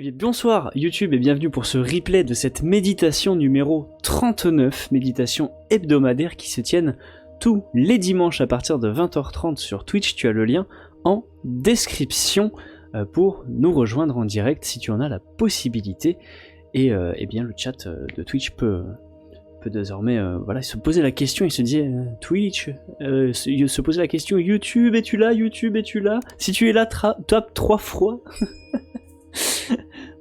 Eh bien, bonsoir YouTube et bienvenue pour ce replay de cette méditation numéro 39, méditation hebdomadaire qui se tiennent tous les dimanches à partir de 20h30 sur Twitch. Tu as le lien en description pour nous rejoindre en direct si tu en as la possibilité. Et eh bien le chat de Twitch peut désormais voilà, se poser la question, il se disait Twitch, se poser la question YouTube, es-tu là? YouTube, es-tu là? Si tu es là, tape 3 fois.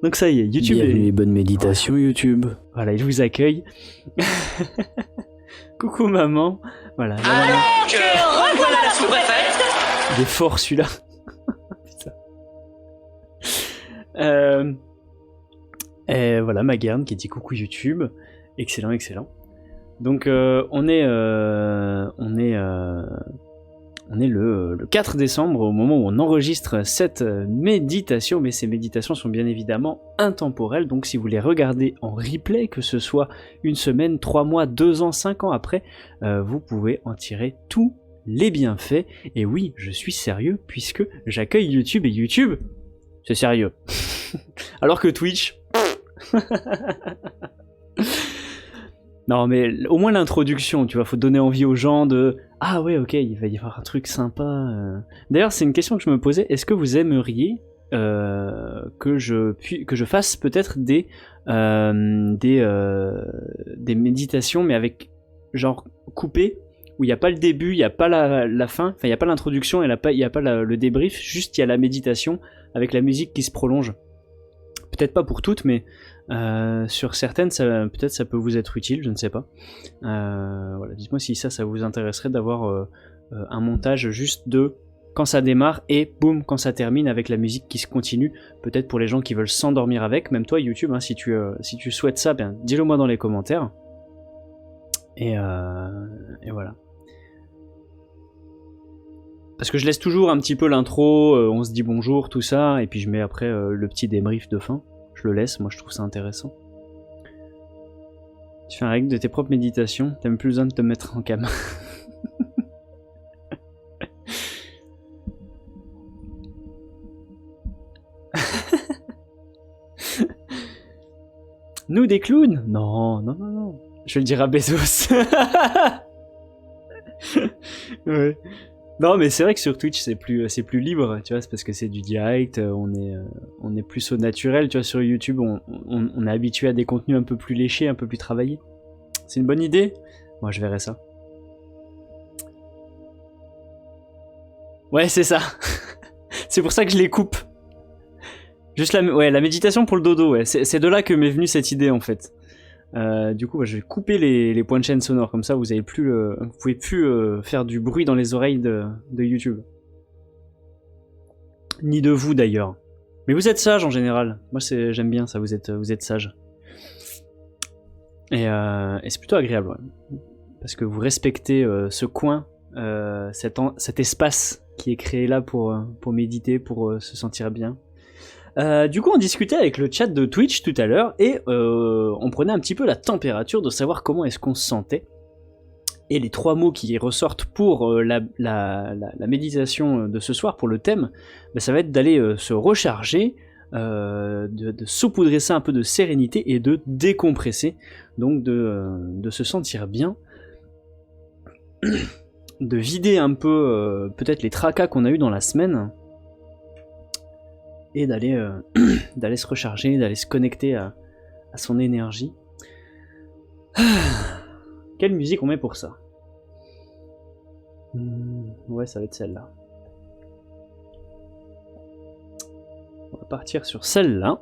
Donc ça y est, YouTube. Bienvenue et bonne méditation YouTube. Voilà, il vous accueille. Coucou maman. Voilà. Alors que revoilà la sous-préfète. Il est fort celui-là. Et voilà, Magerne qui dit coucou YouTube. Excellent, excellent. Donc on est le 4 décembre au moment où on enregistre cette méditation, mais ces méditations sont bien évidemment intemporelles, donc si vous les regardez en replay, que ce soit une semaine, 3 mois, 2 ans, 5 ans après, vous pouvez en tirer tous les bienfaits. Et oui, je suis sérieux puisque j'accueille YouTube et YouTube, c'est sérieux. Alors que Twitch... Non mais au moins l'introduction, tu vois, faut donner envie aux gens de « Ah ouais, ok, il va y avoir un truc sympa. » D'ailleurs, c'est une question que je me posais, est-ce que vous aimeriez que je fasse peut-être des méditations, mais avec genre coupé, où il n'y a pas le début, il n'y a pas la fin, enfin il n'y a pas l'introduction, il n'y a pas le débrief, juste il y a la méditation avec la musique qui se prolonge. Peut-être pas pour toutes, mais sur certaines, peut-être ça peut vous être utile, je ne sais pas. Voilà, dites-moi si ça vous intéresserait d'avoir un montage juste de quand ça démarre et boum, quand ça termine avec la musique qui se continue. Peut-être pour les gens qui veulent s'endormir avec, même toi YouTube, hein, si tu souhaites ça, bien, dis-le moi dans les commentaires. Et voilà. Parce que je laisse toujours un petit peu l'intro, on se dit bonjour, tout ça, et puis je mets après le petit débrief de fin. Je le laisse, moi je trouve ça intéressant. Tu fais un règle de tes propres méditations, t'as même plus besoin de te mettre en cam. Nous des clowns? Non, non, non, non. Je vais le dire à Bezos. Ouais. Non mais c'est vrai que sur Twitch c'est plus libre, tu vois, c'est parce que c'est du direct, on est plus au naturel, tu vois, sur YouTube on est habitué à des contenus un peu plus léchés, un peu plus travaillés. C'est une bonne idée? Moi je verrai ça. Ouais c'est ça. C'est pour ça que je les coupe. Juste la méditation pour le dodo, ouais. C'est de là que m'est venue cette idée en fait. Du coup, je vais couper les points de chaîne sonores, comme ça vous pouvez plus faire du bruit dans les oreilles de YouTube. Ni de vous d'ailleurs. Mais vous êtes sage en général. Moi j'aime bien ça, vous êtes sage. Et c'est plutôt agréable, ouais. Parce que vous respectez ce coin, cet espace qui est créé là pour méditer, pour se sentir bien. Du coup on discutait avec le chat de Twitch tout à l'heure et on prenait un petit peu la température de savoir comment est-ce qu'on se sentait. Et les 3 mots qui ressortent pour la méditation de ce soir, pour le thème, bah, ça va être d'aller se recharger, de saupoudrer ça un peu de sérénité et de décompresser, donc de se sentir bien, de vider un peu peut-être les tracas qu'on a eu dans la semaine, et d'aller se recharger, d'aller se connecter à son énergie. Quelle musique on met pour ça? Ouais, ça va être celle-là. On va partir sur celle-là.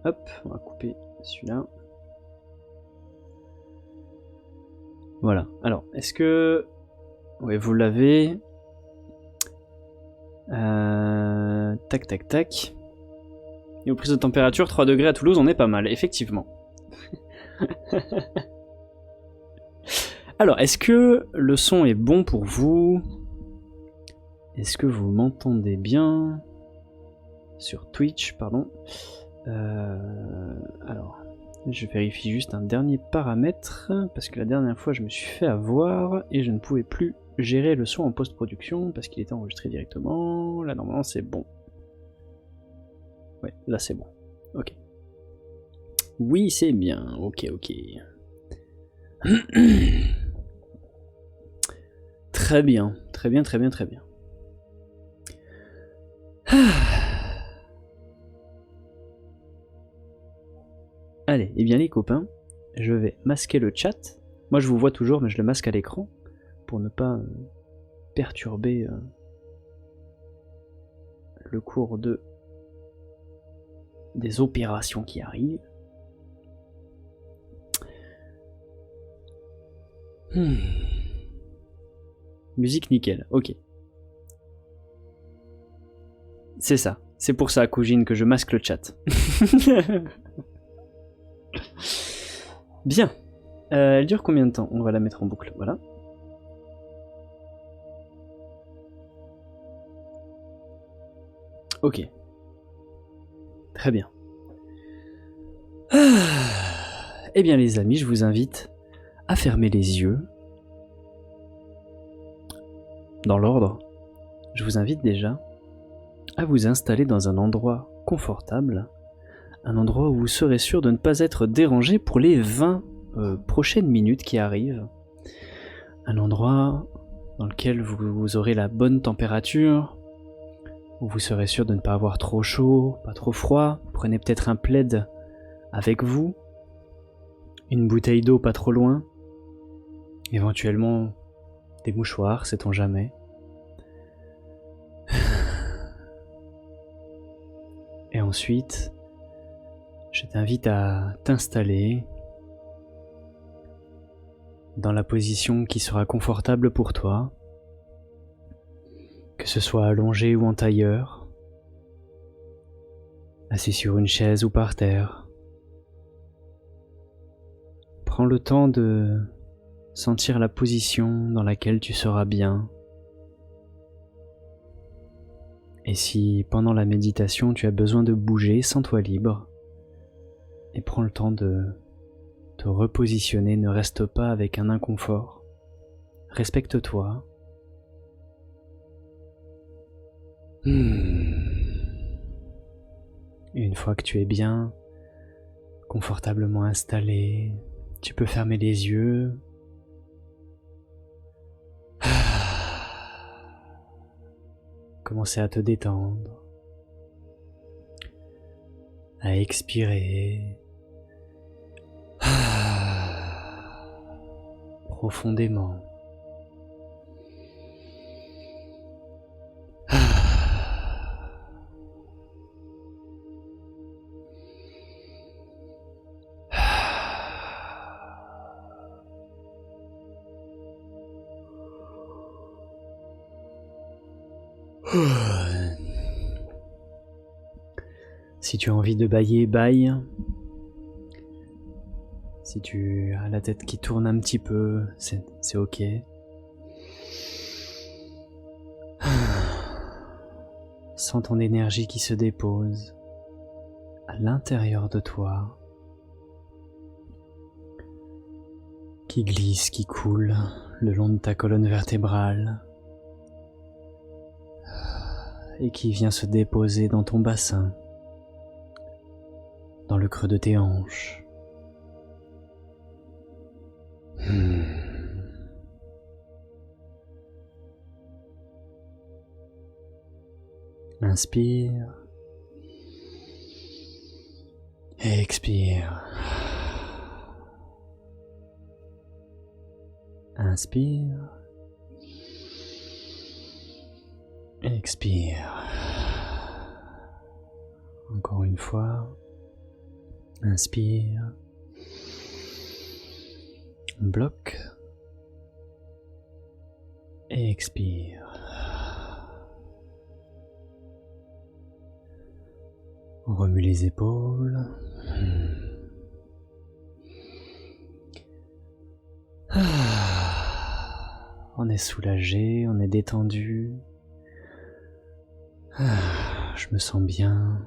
Hop, on va couper celui-là. Voilà. Alors, est-ce que... Ouais, vous l'avez... Tac tac tac. Et aux prises de température, 3 degrés à Toulouse, on est pas mal, effectivement. Alors, est-ce que le son est bon pour vous? Est-ce que vous m'entendez bien? Sur Twitch, pardon. Alors, je vérifie juste un dernier paramètre, parce que la dernière fois je me suis fait avoir et je ne pouvais plus gérer le son en post-production parce qu'il était enregistré directement. Là normalement c'est bon. Ouais, là c'est bon. Ok. Oui, c'est bien. Ok. Très bien. Allez, eh bien les copains, je vais masquer le chat. Moi je vous vois toujours, mais je le masque à l'écran pour ne pas perturber le cours des opérations qui arrivent. Musique nickel, ok. C'est ça. C'est pour ça, Cougine, que je masque le chat. Bien. Elle dure combien de temps? On va la mettre en boucle, voilà. Ok. Très bien. Eh bien les amis, je vous invite à fermer les yeux. Dans l'ordre, je vous invite déjà à vous installer dans un endroit confortable, un endroit où vous serez sûr de ne pas être dérangé pour les 20 prochaines minutes qui arrivent. Un endroit dans lequel vous aurez la bonne température, où vous serez sûr de ne pas avoir trop chaud, pas trop froid. Prenez peut-être un plaid avec vous, une bouteille d'eau pas trop loin, éventuellement des mouchoirs, sait-on jamais. Et ensuite, je t'invite à t'installer dans la position qui sera confortable pour toi, que ce soit allongé ou en tailleur, assis sur une chaise ou par terre. Prends le temps de sentir la position dans laquelle tu seras bien. Et si pendant la méditation tu as besoin de bouger, sens-toi libre et prends le temps de te repositionner, ne reste pas avec un inconfort. Respecte-toi. Et une fois que tu es bien, confortablement installé, tu peux fermer les yeux. Commencer à te détendre, à expirer profondément. Si tu as envie de bâiller, bâille. Si tu as la tête qui tourne un petit peu, c'est ok. Sens ton énergie qui se dépose à l'intérieur de toi, qui glisse, qui coule le long de ta colonne vertébrale et qui vient se déposer dans ton bassin, dans le creux de tes hanches. Inspire. Expire. Inspire. Expire. Encore une fois. Inspire. Bloque. Et expire. On remue les épaules. On est soulagé, on est détendu. Je me sens bien.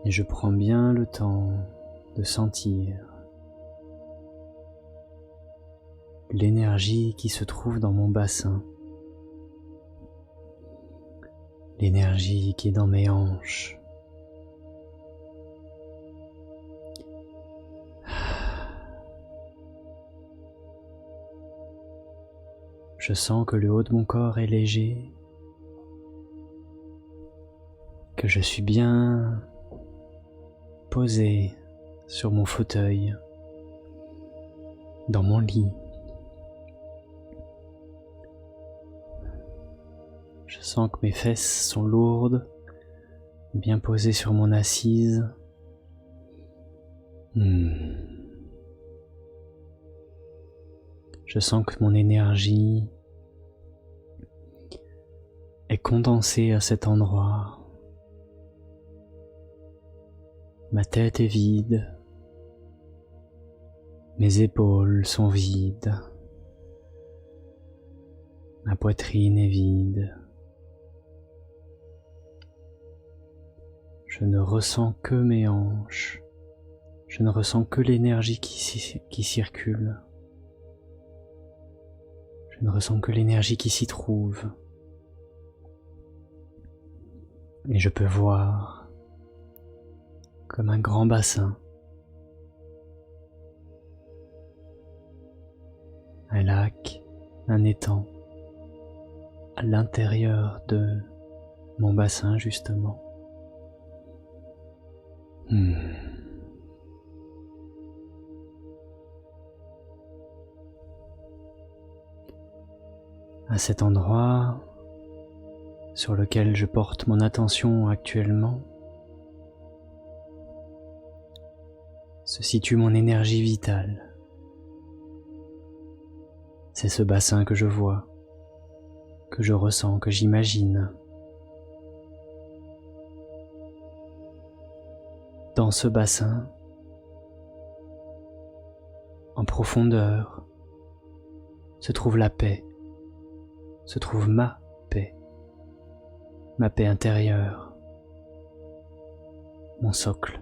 Et je prends bien le temps de sentir l'énergie qui se trouve dans mon bassin, l'énergie qui est dans mes hanches. Je sens que le haut de mon corps est léger, que je suis bien posé sur mon fauteuil, dans mon lit. Je sens que mes fesses sont lourdes, bien posées sur mon assise. Je sens que mon énergie est condensée à cet endroit. Ma tête est vide, mes épaules sont vides, ma poitrine est vide. Je ne ressens que mes hanches, je ne ressens que l'énergie qui circule. Je ne ressens que l'énergie qui s'y trouve. Et je peux voir comme un grand bassin, un lac, un étang, à l'intérieur de mon bassin justement. À cet endroit sur lequel je porte mon attention actuellement, se situe mon énergie vitale. C'est ce bassin que je vois, que je ressens, que j'imagine. Dans ce bassin, en profondeur, se trouve la paix, se trouve ma paix intérieure, mon socle.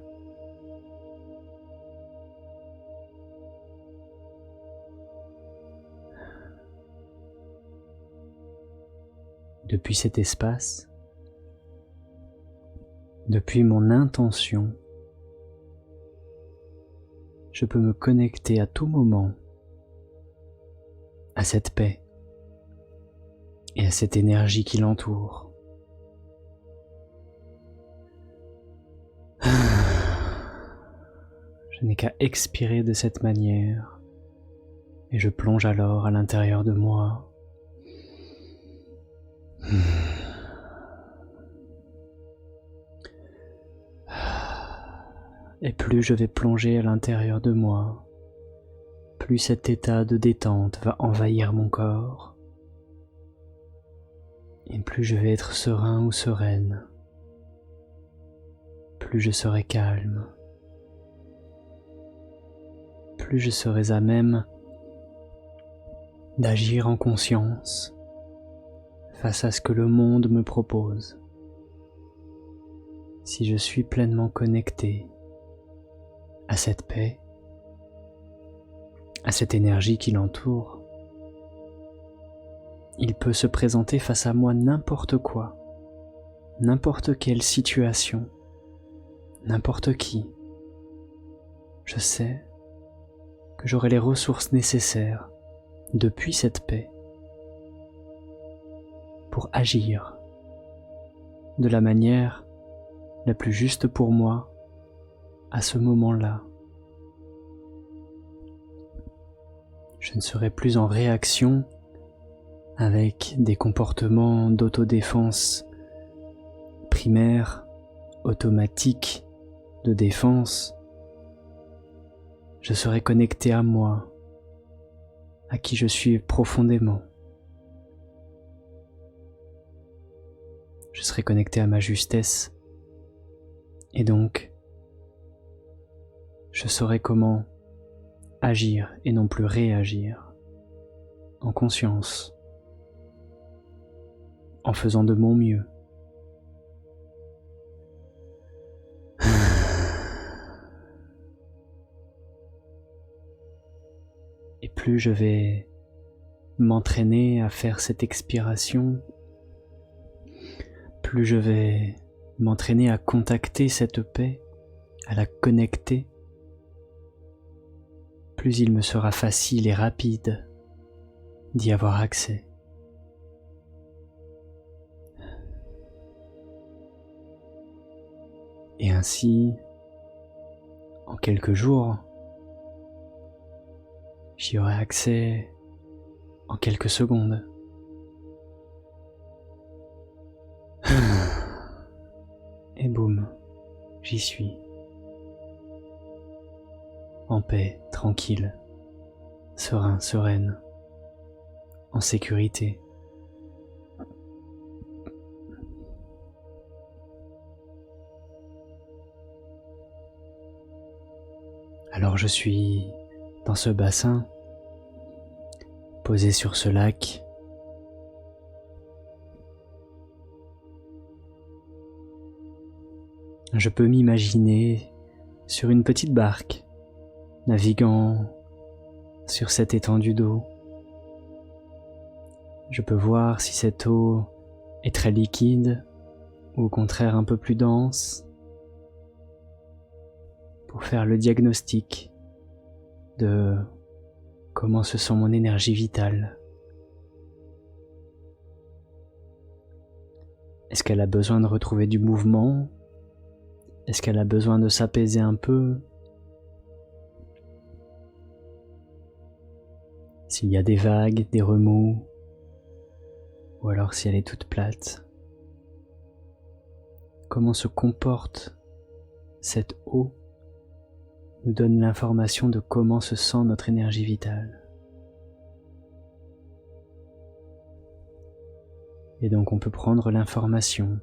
Depuis cet espace, depuis mon intention, je peux me connecter à tout moment à cette paix et à cette énergie qui l'entoure. Je n'ai qu'à expirer de cette manière et je plonge alors à l'intérieur de moi. Et plus je vais plonger à l'intérieur de moi, plus cet état de détente va envahir mon corps, et plus je vais être serein ou sereine, plus je serai calme, plus je serai à même d'agir en conscience face à ce que le monde me propose. Si je suis pleinement connecté à cette paix, à cette énergie qui l'entoure, il peut se présenter face à moi n'importe quoi, n'importe quelle situation, n'importe qui. Je sais que j'aurai les ressources nécessaires depuis cette paix pour agir de la manière la plus juste pour moi à ce moment-là. Je ne serai plus en réaction avec des comportements d'autodéfense primaires, automatiques de défense. Je serai connecté à moi, à qui je suis profondément. Je serai connecté à ma justesse et donc je saurai comment agir et non plus réagir en conscience, en faisant de mon mieux. Et plus je vais m'entraîner à faire cette expiration, plus je vais m'entraîner à contacter cette paix, à la connecter, plus il me sera facile et rapide d'y avoir accès. Et ainsi, en quelques jours, j'y aurai accès en quelques secondes. Et boum, j'y suis. En paix, tranquille, serein, sereine, en sécurité. Alors je suis dans ce bassin, posé sur ce lac. Je peux m'imaginer sur une petite barque, naviguant sur cette étendue d'eau. Je peux voir si cette eau est très liquide ou au contraire un peu plus dense pour faire le diagnostic de comment se sent mon énergie vitale. Est-ce qu'elle a besoin de retrouver du mouvement? Est-ce qu'elle a besoin de s'apaiser un peu? S'il y a des vagues, des remous, ou alors si elle est toute plate. Comment se comporte cette eau nous donne l'information de comment se sent notre énergie vitale. Et donc on peut prendre l'information,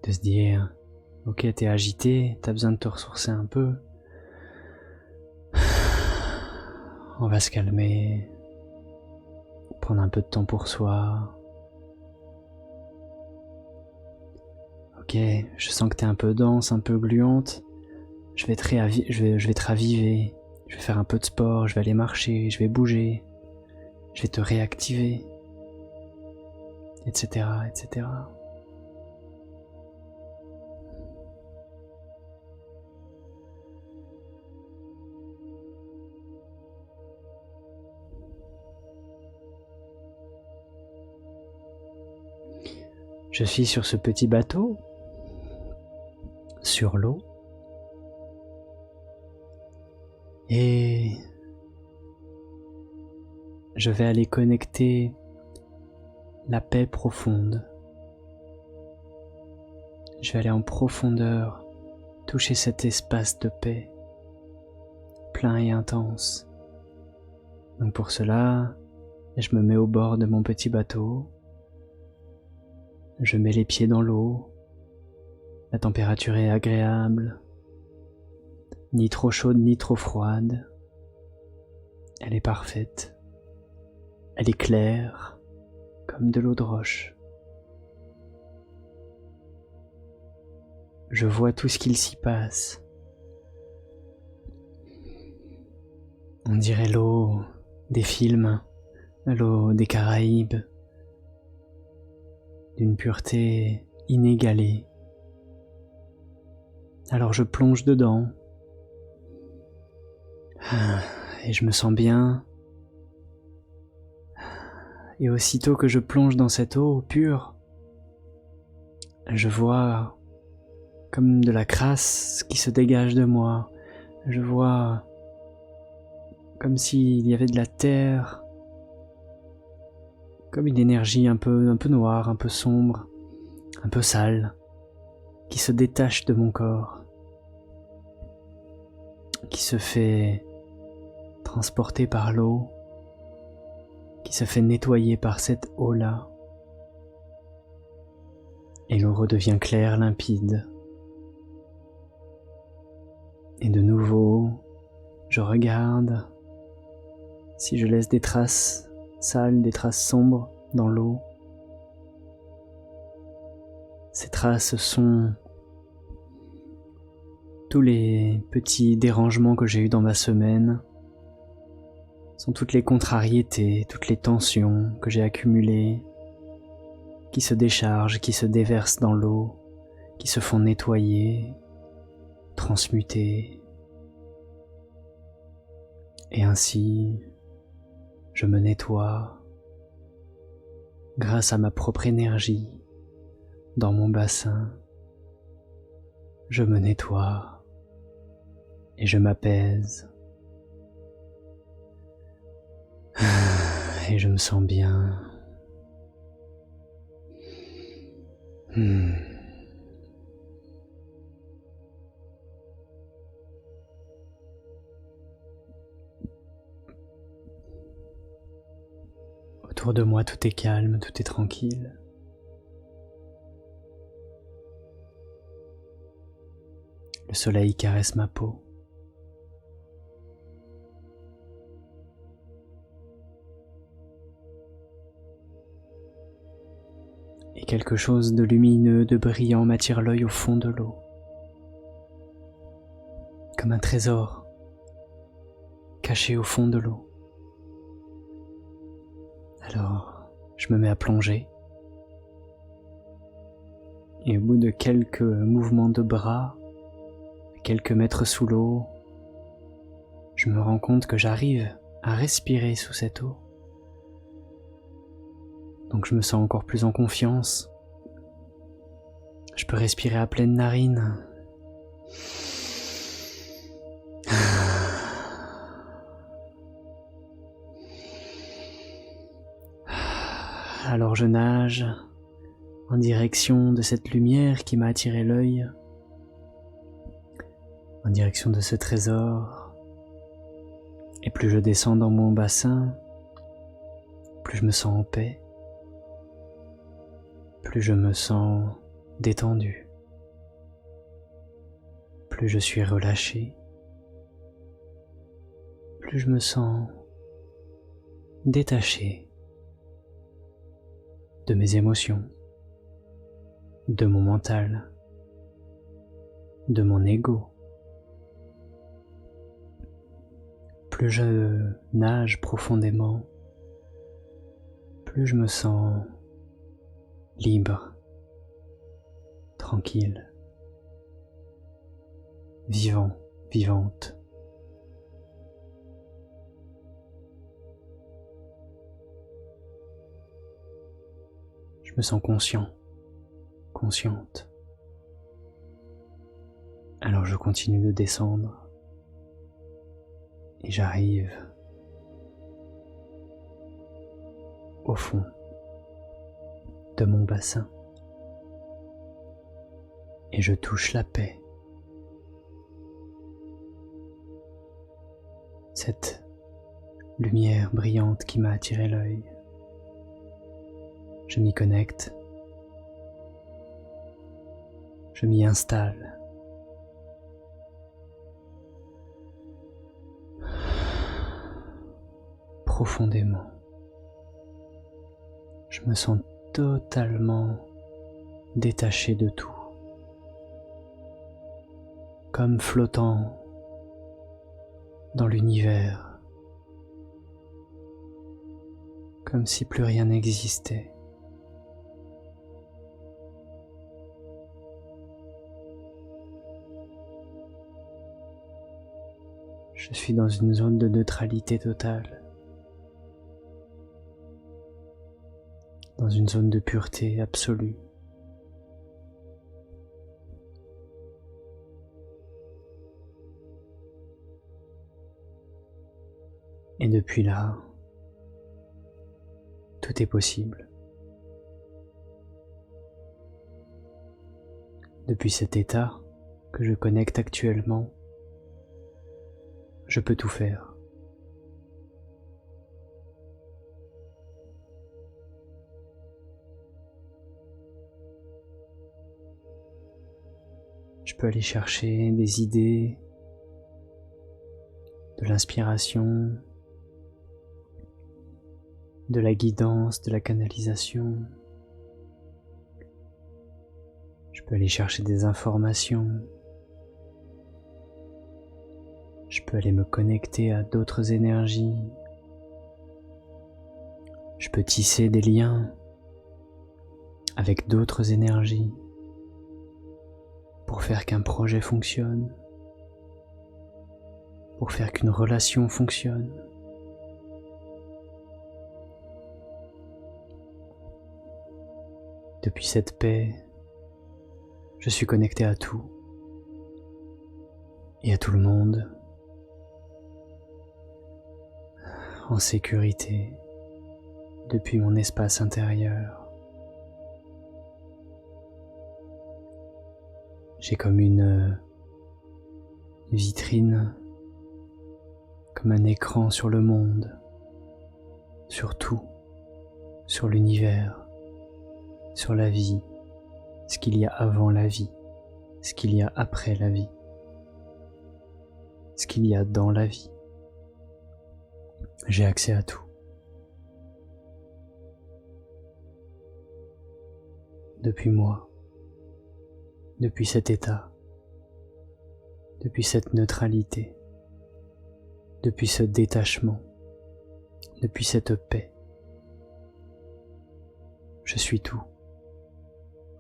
de se dire, ok, t'es agité, t'as besoin de te ressourcer un peu, on va se calmer, prendre un peu de temps pour soi. Ok, je sens que t'es un peu dense, un peu gluante, je vais te raviver, je vais faire un peu de sport, je vais aller marcher, je vais bouger, je vais te réactiver, etc., etc. Je suis sur ce petit bateau, sur l'eau, et je vais aller connecter la paix profonde. Je vais aller en profondeur, toucher cet espace de paix, plein et intense. Donc pour cela, je me mets au bord de mon petit bateau, je mets les pieds dans l'eau, la température est agréable, ni trop chaude ni trop froide, elle est parfaite, elle est claire comme de l'eau de roche. Je vois tout ce qu'il s'y passe. On dirait l'eau des films, l'eau des Caraïbes, d'une pureté inégalée. Alors je plonge dedans, et je me sens bien. Et aussitôt que je plonge dans cette eau pure, je vois comme de la crasse qui se dégage de moi. Je vois comme s'il y avait de la terre, comme une énergie un peu noire, un peu sombre, un peu sale, qui se détache de mon corps, qui se fait transporter par l'eau, qui se fait nettoyer par cette eau-là, et l'eau redevient claire, limpide. Et de nouveau, je regarde si je laisse des traces sales, des traces sombres dans l'eau. Ces traces sont tous les petits dérangements que j'ai eus dans ma semaine, sont toutes les contrariétés, toutes les tensions que j'ai accumulées, qui se déchargent, qui se déversent dans l'eau, qui se font nettoyer, transmuter. Et ainsi, je me nettoie grâce à ma propre énergie dans mon bassin. Je me nettoie et je m'apaise. Et je me sens bien. Autour de moi, tout est calme, tout est tranquille. Le soleil caresse ma peau. Et quelque chose de lumineux, de brillant m'attire l'œil au fond de l'eau. Comme un trésor caché au fond de l'eau. Alors, je me mets à plonger. Et au bout de quelques mouvements de bras, quelques mètres sous l'eau, je me rends compte que j'arrive à respirer sous cette eau. Donc je me sens encore plus en confiance. Je peux respirer à pleine narine. Alors je nage en direction de cette lumière qui m'a attiré l'œil, en direction de ce trésor. Et plus je descends dans mon bassin, plus je me sens en paix, plus je me sens détendu, plus je suis relâché, plus je me sens détaché de mes émotions, de mon mental, de mon ego. Plus je nage profondément, plus je me sens libre, tranquille, vivant, vivante. Je me sens conscient, consciente. Alors je continue de descendre et j'arrive au fond de mon bassin et je touche la paix. Cette lumière brillante qui m'a attiré l'œil. Je m'y connecte, je m'y installe. Profondément. Je me sens totalement détaché de tout, comme flottant dans l'univers, comme si plus rien n'existait. Je suis dans une zone de neutralité totale, dans une zone de pureté absolue. Et depuis là, tout est possible. Depuis cet état que je connecte actuellement, je peux tout faire. Je peux aller chercher des idées, de l'inspiration, de la guidance, de la canalisation. Je peux aller chercher des informations. Je peux aller me connecter à d'autres énergies. Je peux tisser des liens avec d'autres énergies pour faire qu'un projet fonctionne, pour faire qu'une relation fonctionne. Depuis cette paix, je suis connecté à tout et à tout le monde, en sécurité, depuis mon espace intérieur. J'ai comme une vitrine, comme un écran sur le monde, sur tout, sur l'univers, sur la vie, ce qu'il y a avant la vie, ce qu'il y a après la vie, ce qu'il y a dans la vie. J'ai accès à tout. Depuis moi, depuis cet état, depuis cette neutralité, depuis ce détachement, depuis cette paix. Je suis tout,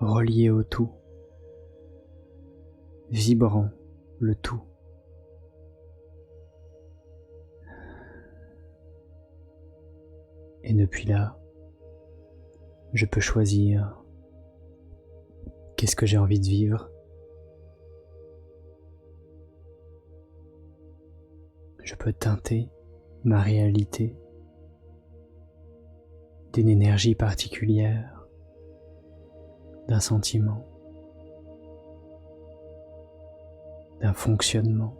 relié au tout, vibrant le tout. Et depuis là, je peux choisir qu'est-ce que j'ai envie de vivre. Je peux teinter ma réalité d'une énergie particulière, d'un sentiment, d'un fonctionnement.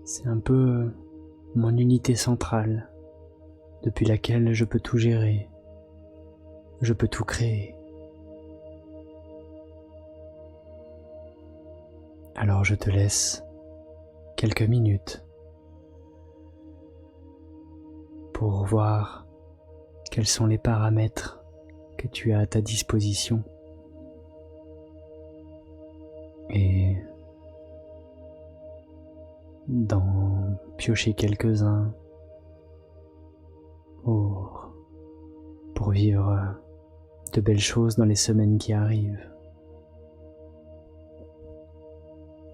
C'est un peu mon unité centrale, depuis laquelle je peux tout gérer, je peux tout créer. Alors je te laisse quelques minutes pour voir quels sont les paramètres que tu as à ta disposition et d'en piocher quelques-uns pour vivre de belles choses dans les semaines qui arrivent.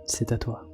C'est à toi.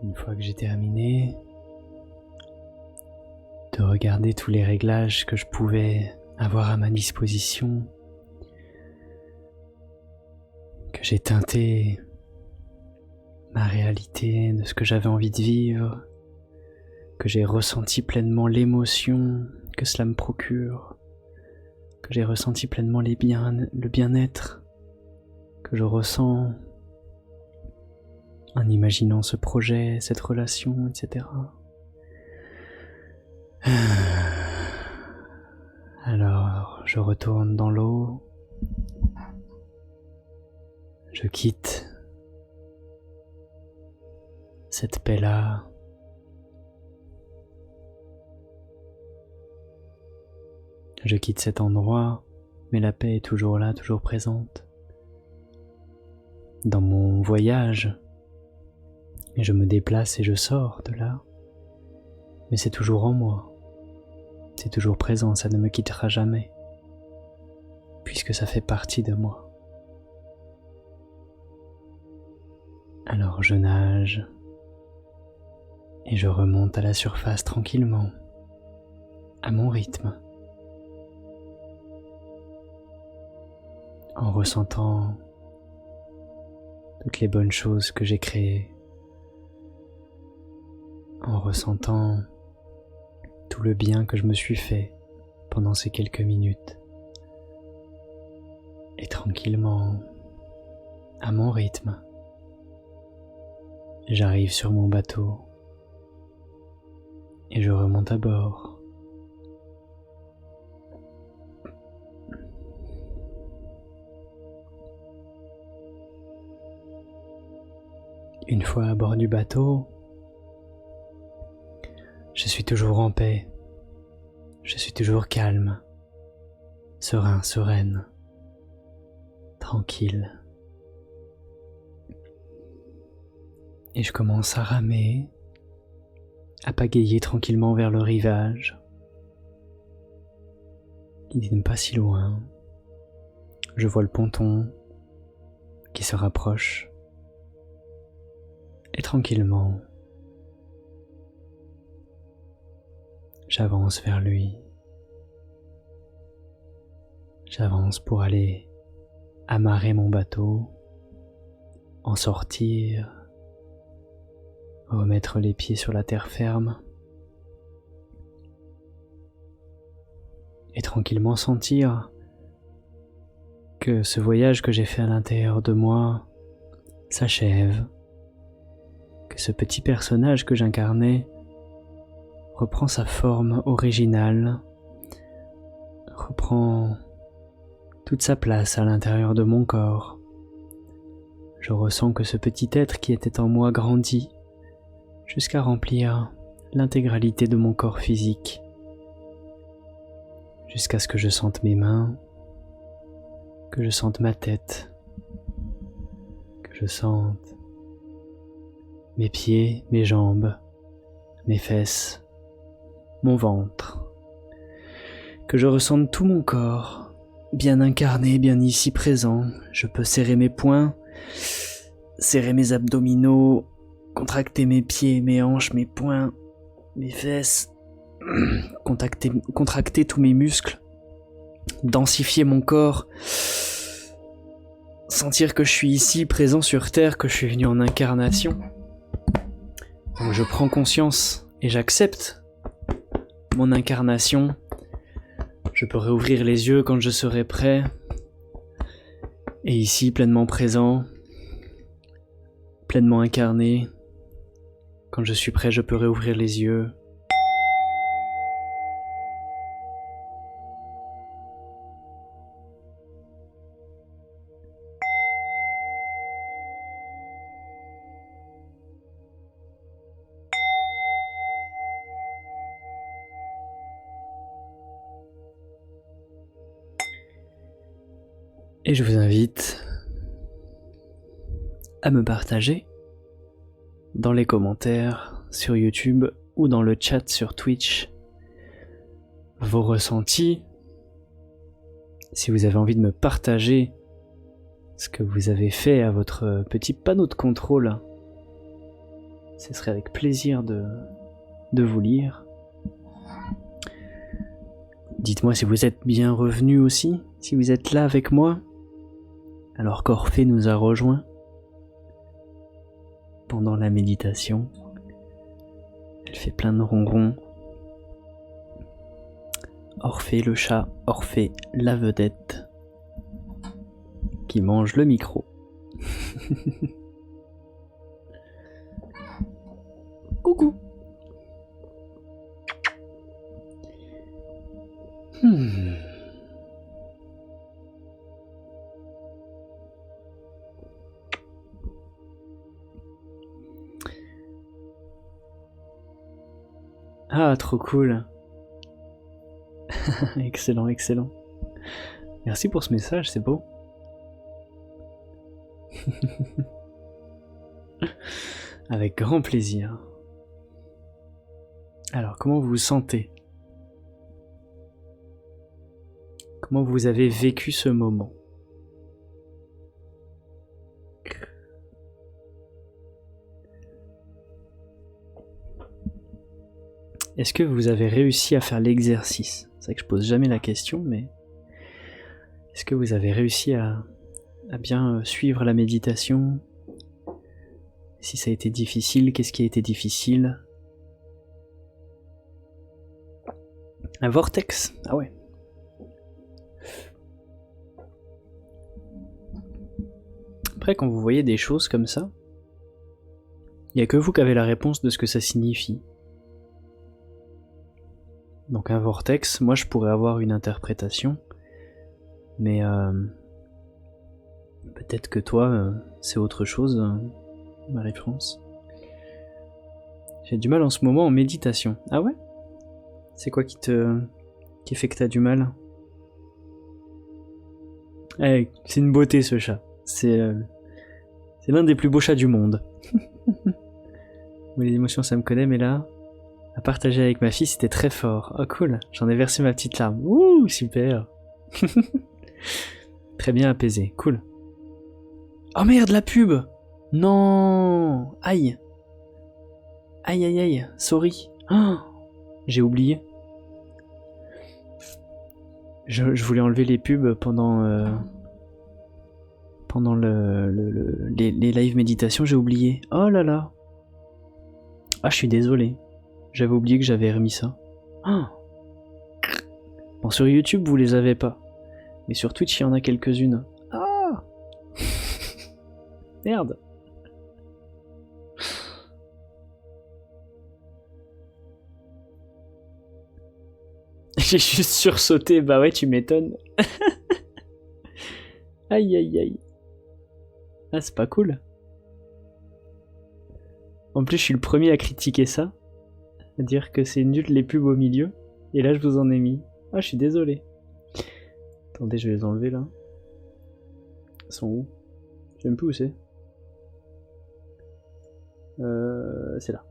Une fois que j'ai terminé de regarder tous les réglages que je pouvais avoir à ma disposition, que j'ai teinté ma réalité de ce que j'avais envie de vivre, que j'ai ressenti pleinement l'émotion que cela me procure, que j'ai ressenti pleinement le bien-être que je ressens en imaginant ce projet, cette relation, etc. Alors, je retourne dans l'eau, je quitte cette paix-là, je quitte cet endroit, mais la paix est toujours là, toujours présente. Dans mon voyage, je me déplace et je sors de là, mais c'est toujours en moi. C'est toujours présent, ça ne me quittera jamais, puisque ça fait partie de moi. Alors je nage et je remonte à la surface tranquillement, à mon rythme, en ressentant toutes les bonnes choses que j'ai créées, en ressentant tout le bien que je me suis fait pendant ces quelques minutes. Et tranquillement, à mon rythme, j'arrive sur mon bateau et je remonte à bord. Une fois à bord du bateau, je suis toujours en paix, je suis toujours calme, serein, sereine, tranquille. Et je commence à ramer, à pagayer tranquillement vers le rivage. Il n'est pas si loin. Je vois le ponton qui se rapproche. Et tranquillement, j'avance vers lui. J'avance pour aller amarrer mon bateau, en sortir, remettre les pieds sur la terre ferme et tranquillement sentir que ce voyage que j'ai fait à l'intérieur de moi s'achève, que ce petit personnage que j'incarnais reprend sa forme originale, reprend toute sa place à l'intérieur de mon corps. Je ressens que ce petit être qui était en moi grandit jusqu'à remplir l'intégralité de mon corps physique, jusqu'à ce que je sente mes mains, que je sente ma tête, que je sente mes pieds, mes jambes, mes fesses, mon ventre, que je ressente tout mon corps, bien incarné, bien ici présent. Je peux serrer mes poings, serrer mes abdominaux, contracter mes pieds, mes hanches, mes poings, mes fesses, contracter tous mes muscles, densifier mon corps, sentir que je suis ici présent sur Terre, que je suis venu en incarnation. Donc je prends conscience et j'accepte mon incarnation. Je peux réouvrir les yeux quand je serai prêt. Et ici, pleinement présent, pleinement incarné. Quand je suis prêt, je peux réouvrir les yeux. Et je vous invite à me partager dans les commentaires sur YouTube ou dans le chat sur Twitch vos ressentis. Si vous avez envie de me partager ce que vous avez fait à votre petit panneau de contrôle, ce serait avec plaisir de vous lire. Dites-moi si vous êtes bien revenu aussi, si vous êtes là avec moi, alors qu'Orphée nous a rejoints pendant la méditation. Elle fait plein de ronrons. Orphée le chat, Orphée la vedette, qui mange le micro. Coucou. Ah, trop cool. Excellent, excellent. Merci pour ce message, c'est beau. Avec grand plaisir. Alors, comment vous vous sentez? Comment vous avez vécu ce moment? Est-ce que vous avez réussi à faire l'exercice? C'est vrai que je pose jamais la question, mais est-ce que vous avez réussi à bien suivre la méditation? Si ça a été difficile, qu'est-ce qui a été difficile? Un vortex? Ah ouais. Après, quand vous voyez des choses comme ça, il n'y a que vous qui avez la réponse de ce que ça signifie. Donc un vortex, moi je pourrais avoir une interprétation, mais peut-être que toi, c'est autre chose, Marie-France. J'ai du mal en ce moment en méditation. Ah ouais? C'est quoi qui fait que t'as du mal? Eh, c'est une beauté ce chat. C'est l'un des plus beaux chats du monde. Les émotions ça me connaît, mais là, à partager avec ma fille, c'était très fort. Oh cool, j'en ai versé ma petite larme. Ouh, super. Très bien apaisé, cool. Oh merde, la pub. Non. Aïe. Aïe aïe aïe, sorry. Oh, j'ai oublié. Je voulais enlever les pubs pendant les live méditation, j'ai oublié. Oh là là. Ah, je suis désolé. J'avais oublié que j'avais remis ça. Oh. Bon, sur YouTube, vous les avez pas. Mais sur Twitch, il y en a quelques-unes. Ah. Merde. J'ai juste sursauté, bah ouais, tu m'étonnes. Aïe aïe aïe. Ah, c'est pas cool. En plus, je suis le premier à critiquer ça. À dire que c'est nul les pubs au milieu. Et là, je vous en ai mis. Ah, je suis désolé. Attendez, je vais les enlever là. Ils sont où? Je sais même plus où c'est. C'est là.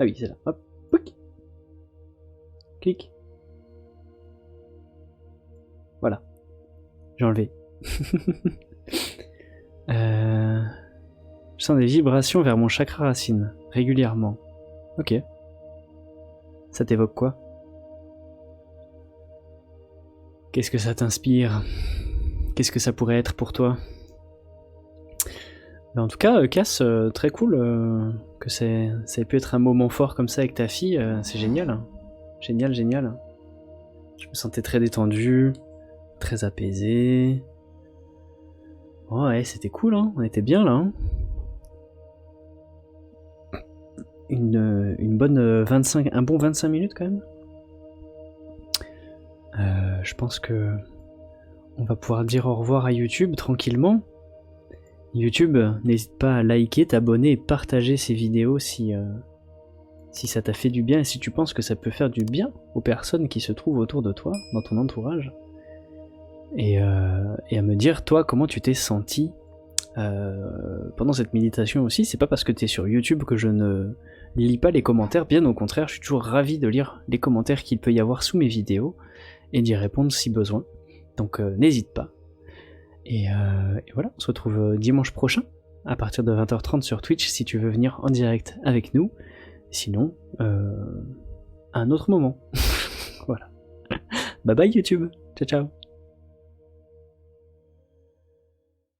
Ah oui, c'est là. Hop. Pouc. Clic. Voilà. J'ai enlevé. Je sens des vibrations vers mon chakra racine, régulièrement. Ok. Ça t'évoque quoi? Qu'est-ce que ça t'inspire? Qu'est-ce que ça pourrait être pour toi? En tout cas, Cass, très cool que ça ait pu être un moment fort comme ça avec ta fille, c'est génial. Hein. Génial, génial. Je me sentais très détendu, très apaisé. Oh ouais, c'était cool, hein. On était bien là. Hein. Une bonne un bon 25 minutes quand même. Je pense que on va pouvoir dire au revoir à YouTube tranquillement. YouTube, n'hésite pas à liker, t'abonner et partager ces vidéos si ça t'a fait du bien et si tu penses que ça peut faire du bien aux personnes qui se trouvent autour de toi, dans ton entourage. Et à me dire, toi, comment tu t'es senti pendant cette méditation aussi. C'est pas parce que t'es sur YouTube que je ne lis pas les commentaires, bien au contraire, je suis toujours ravi de lire les commentaires qu'il peut y avoir sous mes vidéos et d'y répondre si besoin. Donc n'hésite pas. Et voilà, on se retrouve dimanche prochain à partir de 20h30 sur Twitch si tu veux venir en direct avec nous. Sinon, à un autre moment. Voilà. Bye bye YouTube. Ciao ciao.